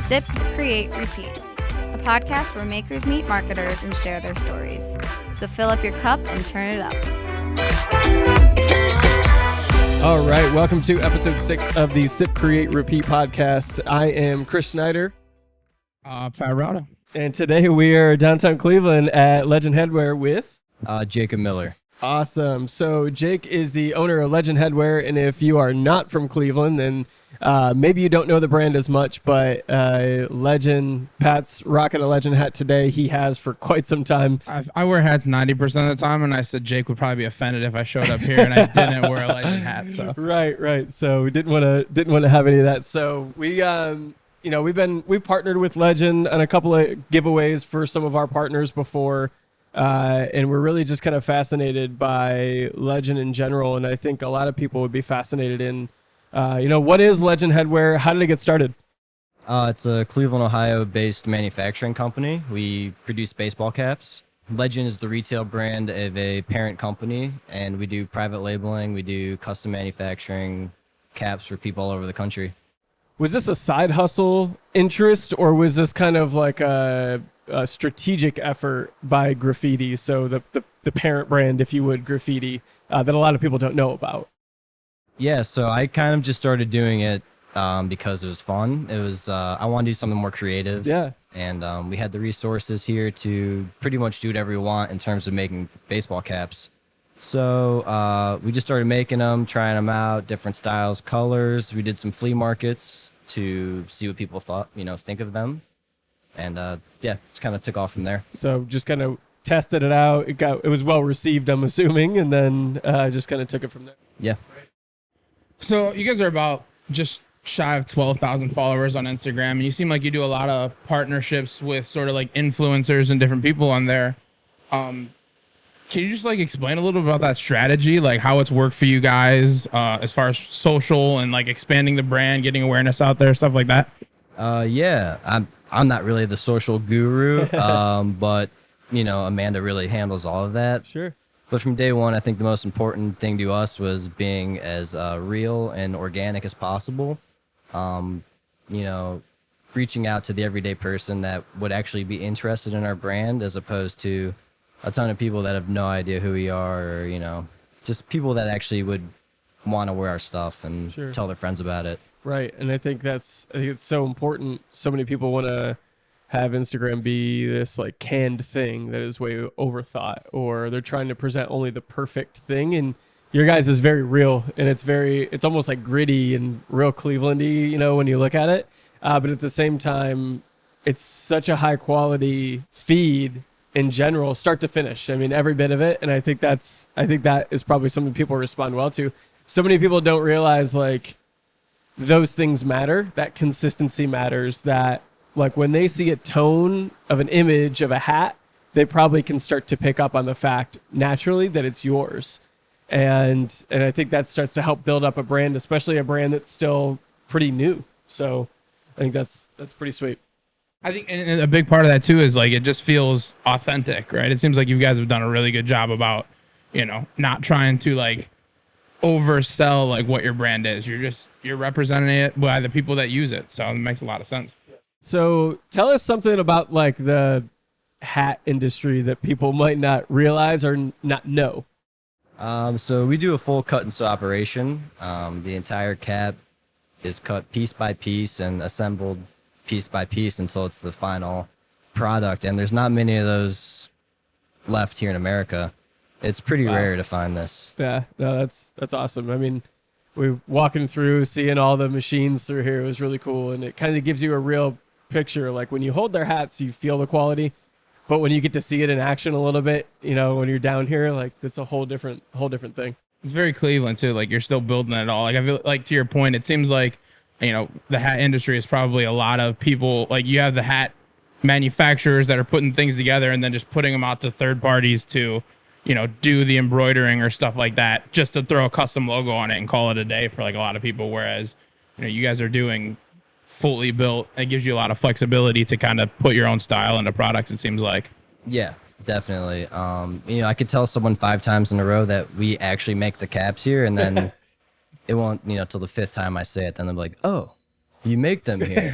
Sip, Create, Repeat, a podcast where makers meet marketers and share their stories. So fill up your cup and turn it up. All right, welcome to episode 6 of the Sip, Create, Repeat podcast. I am Chris Schneider. Pat Rada. And today we are downtown Cleveland at Legend Headwear with... Jacob Miller. Awesome. So Jake is the owner of Legend Headwear, and if you are not from Cleveland, then maybe you don't know the brand as much, but Legend, Pat's rocking a Legend hat today. He has for quite some time. I wear hats 90% of the time, and I said Jake would probably be offended if I showed up here and I didn't wear a Legend hat. So Right. So we didn't want to have any of that. So we we've partnered with Legend on a couple of giveaways for some of our partners before. And we're really just kind of fascinated by Legend in general. And I think a lot of people would be fascinated in, what is Legend Headwear? How did it get started? It's a Cleveland, Ohio-based manufacturing company. We produce baseball caps. Legend is the retail brand of a parent company, and we do private labeling. We do custom manufacturing caps for people all over the country. Was this a side hustle interest, or was this kind of like a strategic effort by Graffiti, so the parent brand, if you would, Graffiti, that a lot of people don't know about? Yeah, so I kind of just started doing it because it was fun. It was I wanted to do something more creative. Yeah. And we had the resources here to pretty much do whatever we want in terms of making baseball caps. So we just started making them, trying them out, different styles, colors. We did some flea markets to see what people think of them. And it's kind of took off from there. So just kind of tested it out. It was well received, I'm assuming, and then just kind of took it from there. Yeah. So you guys are about just shy of 12,000 followers on Instagram, and you seem like you do a lot of partnerships with sort of like influencers and different people on there. Can you just like explain a little bit about that strategy, like how it's worked for you guys as far as social and like expanding the brand, getting awareness out there, stuff like that? I'm not really the social guru, but Amanda really handles all of that. Sure. But from day one, I think the most important thing to us was being as real and organic as possible. Reaching out to the everyday person that would actually be interested in our brand, as opposed to a ton of people that have no idea who we are, or just people that actually would want to wear our stuff and Sure. tell their friends about it. Right, and I think it's so important. So many people want to have Instagram be this like canned thing that is way overthought, or they're trying to present only the perfect thing. And your guys is very real, and it's almost like gritty and real Clevelandy, when you look at it. But at the same time, it's such a high quality feed in general, start to finish. I mean, every bit of it, and I think that is probably something people respond well to. So many people don't realize like those things matter, that consistency matters, that like when they see a tone of an image of a hat, they probably can start to pick up on the fact naturally that it's yours. And I think that starts to help build up a brand, especially a brand that's still pretty new. So I think that's pretty sweet. I think and a big part of that too is like it just feels authentic, right? It seems like you guys have done a really good job about, not trying to like oversell like what your brand is. You're representing it by the people that use it. So it makes a lot of sense. So tell us something about like the hat industry that people might not realize or not know. So we do a full cut and sew operation. The entire cap is cut piece by piece and assembled piece by piece until it's the final product. And there's not many of those left here in America. It's pretty rare to find this. Yeah, no, that's awesome. I mean, we walking through, seeing all the machines through here, it was really cool. And it kind of gives you a real picture. Like when you hold their hats, you feel the quality. But when you get to see it in action a little bit, when you're down here, like it's a whole different thing. It's very Cleveland too. Like you're still building it all. Like I feel like to your point, it seems like, the hat industry is probably a lot of people. Like you have the hat manufacturers that are putting things together and then just putting them out to third parties to, do the embroidering or stuff like that, just to throw a custom logo on it and call it a day for like a lot of people. Whereas, you guys are doing fully built. It gives you a lot of flexibility to kind of put your own style into products, it seems like. Yeah, definitely. I could tell someone 5 times in a row that we actually make the caps here, and then it won't, till the 5th time I say it, then they'll be like, oh, you make them here.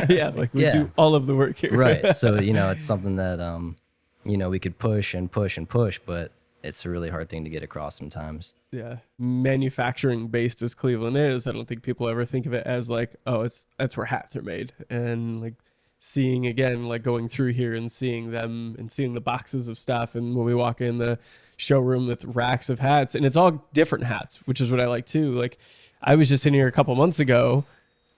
Yeah, like we Yeah. do all of the work here. Right. So, it's something that, we could push and push and push, but it's a really hard thing to get across sometimes. Yeah, manufacturing based as Cleveland is, I don't think people ever think of it as like, oh, that's where hats are made. And like seeing again, like going through here and seeing them and seeing the boxes of stuff, and when we walk in the showroom with racks of hats, and it's all different hats, which is what I like too. Like I was just in here a couple months ago,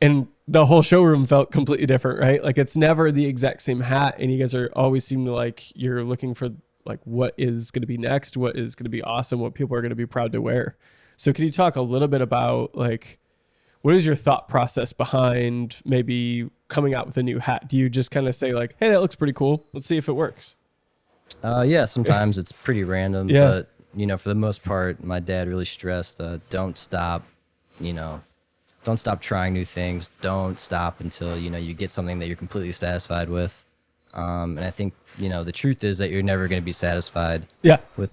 and the whole showroom felt completely different, right? Like it's never the exact same hat, and you guys are always seem to like you're looking for like what is going to be next, what is going to be awesome, what people are going to be proud to wear. So can you talk a little bit about like what is your thought process behind maybe coming out with a new hat? Do you just kind of say like, hey, that looks pretty cool, let's see if it works? Yeah, sometimes it's pretty random, Yeah. but for the most part, my dad really stressed, don't stop, don't stop trying new things. Don't stop until, you get something that you're completely satisfied with. And I think, the truth is that you're never going to be satisfied Yeah. with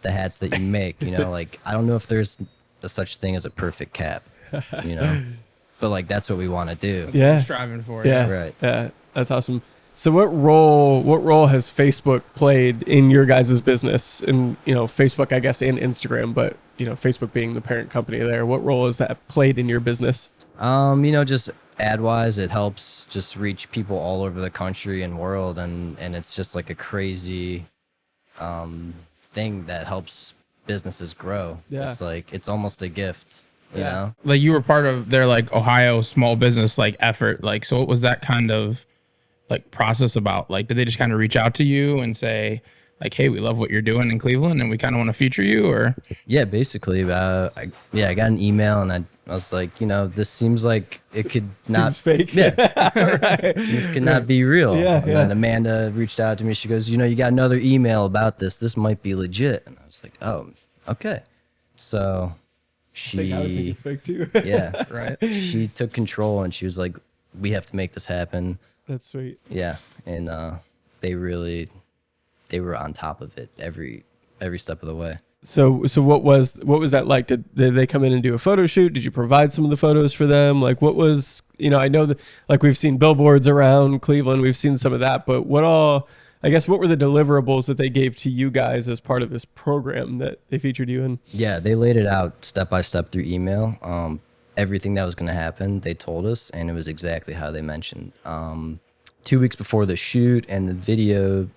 the hats that you make. Like, I don't know if there's a such thing as a perfect cap, but like, that's what we want to do. Yeah. Striving for. Yeah. Right. Yeah. That's awesome. So what role has Facebook played in your guys' business? And, Facebook, I guess, and Instagram, but, Facebook being the parent company there, what role has that played in your business? Just ad wise, it helps just reach people all over the country and world. And it's just like a crazy, thing that helps businesses grow. Yeah. It's like, it's almost a gift, you Yeah. know? Like you were part of their like Ohio small business like effort. Like, so what was that kind of like process about? Like, did they just kind of reach out to you and say like, hey, we love what you're doing in Cleveland and we kind of want to feature you? Or Yeah, basically, I got an email and I was like, this seems like it could not, Seems fake. yeah, Right. this could not be real. Yeah, And yeah. then Amanda reached out to me. She goes, you got another email about this. This might be legit. And I was like, oh, okay. So They gotta think she, it's fake too. yeah, right. she took control and she was like, we have to make this happen. That's sweet. Yeah. And they were on top of it every step of the way. So what was that like? Did they come in and do a photo shoot? Did you provide some of the photos for them? Like what was, I know that like we've seen billboards around Cleveland, we've seen some of that, but what were the deliverables that they gave to you guys as part of this program that they featured you in? Yeah, they laid it out step by step through email. Everything that was going to happen, they told us, and it was exactly how they mentioned. 2 weeks before the shoot and the video,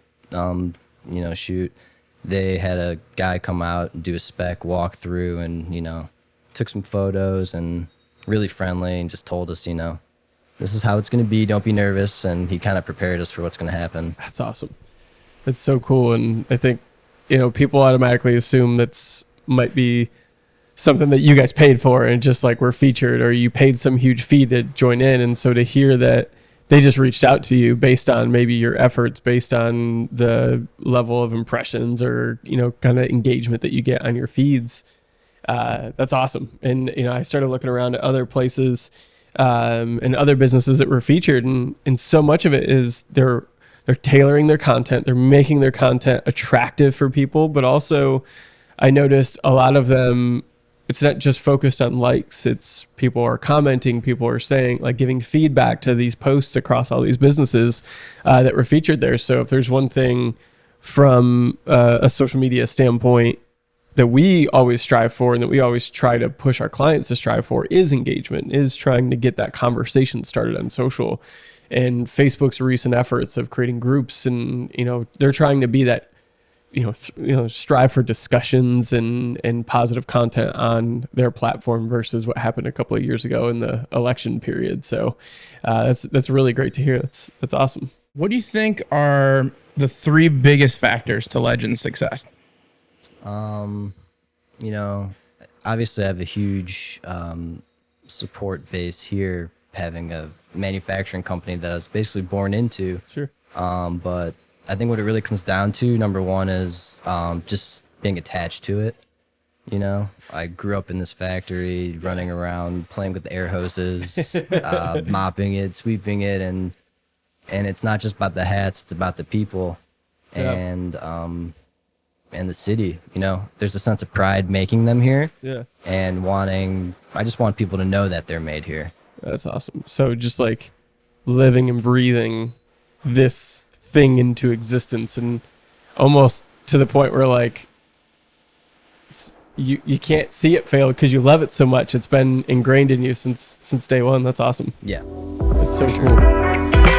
shoot, they had a guy come out and do a spec walkthrough and, took some photos and really friendly and just told us, this is how it's going to be. Don't be nervous. And he kind of prepared us for what's going to happen. That's awesome. That's so cool. And I think, people automatically assume that's might be something that you guys paid for and just like we're featured or you paid some huge fee to join in. And so to hear that they just reached out to you based on maybe your efforts, based on the level of impressions or, kind of engagement that you get on your feeds, that's awesome. And, I started looking around at other places and other businesses that were featured. And so much of it is they're tailoring their content. They're making their content attractive for people, but also I noticed a lot of them, it's not just focused on likes. It's people are commenting, people are saying, like giving feedback to these posts across all these businesses that were featured there. So if there's one thing from a social media standpoint that we always strive for and that we always try to push our clients to strive for is engagement, is trying to get that conversation started on social. And Facebook's recent efforts of creating groups and, they're trying to be that, strive for discussions and positive content on their platform versus what happened a couple of years ago in the election period. So that's really great to hear. That's awesome. What do you think are the 3 biggest factors to Legend's success? Obviously I have a huge support base here, having a manufacturing company that I was basically born into. Sure. But I think what it really comes down to, number one, is just being attached to it. I grew up in this factory, running around, playing with the air hoses, mopping it, sweeping it, and it's not just about the hats; it's about the people, Yeah. and the city. There's a sense of pride making them here, Yeah. and I just want people to know that they're made here. That's awesome. So just like living and breathing this thing into existence, and almost to the point where like you can't see it fail because you love it so much. It's been ingrained in you since day one. That's awesome. Yeah. It's so cool.